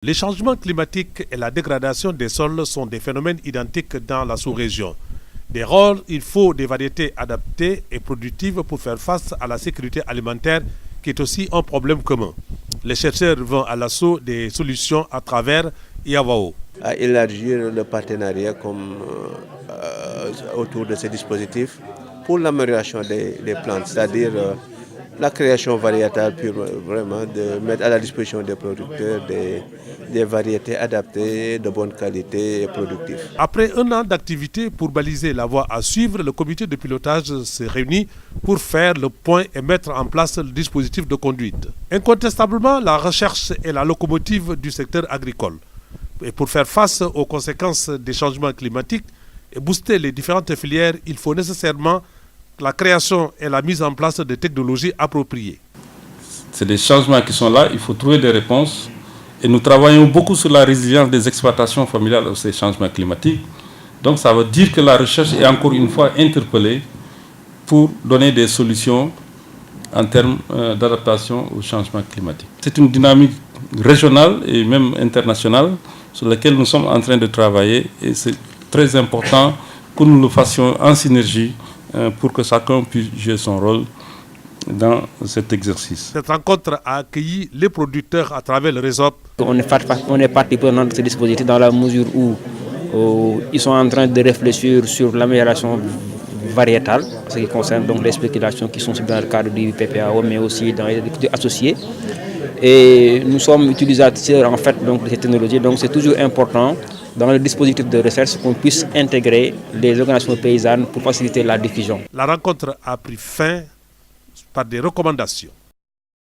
Les changements climatiques et la dégradation des sols sont des phénomènes identiques dans la sous-région. Dès lors, il faut des variétés adaptées et productives pour faire face à la sécurité alimentaire qui est aussi un problème commun. Les chercheurs vont à l'assaut des solutions à travers Iawao. À élargir le partenariat autour de ces dispositifs pour l'amélioration des plantes, c'est-à-dire la création variétale pour vraiment de mettre à la disposition des producteurs des variétés adaptées, de bonne qualité et productives. Après un an d'activité pour baliser la voie à suivre, le comité de pilotage se réunit pour faire le point et mettre en place le dispositif de conduite. Incontestablement, la recherche est la locomotive du secteur agricole. Et pour faire face aux conséquences des changements climatiques et booster les différentes filières, il faut nécessairement la création et la mise en place de technologies appropriées. C'est des changements qui sont là, il faut trouver des réponses. Et nous travaillons beaucoup sur la résilience des exploitations familiales à ces changements climatiques. Donc ça veut dire que la recherche est encore une fois interpellée pour donner des solutions en termes d'adaptation au changement climatique. C'est une dynamique régionale et même internationale sur laquelle nous sommes en train de travailler et c'est très important que nous le fassions en synergie pour que chacun puisse jouer son rôle dans cet exercice. Cette rencontre a accueilli les producteurs à travers le réseau. On est partie prenante de ce dispositif dans la mesure où ils sont en train de réfléchir sur l'amélioration variétale, ce qui concerne donc les spéculations qui sont dans le cadre du PPAO, mais aussi dans les agricultures associées. Et nous sommes utilisateurs en fait donc, de ces technologies, donc c'est toujours important dans le dispositif de recherche qu'on puisse intégrer les organisations paysannes pour faciliter la diffusion. La rencontre a pris fin par des recommandations.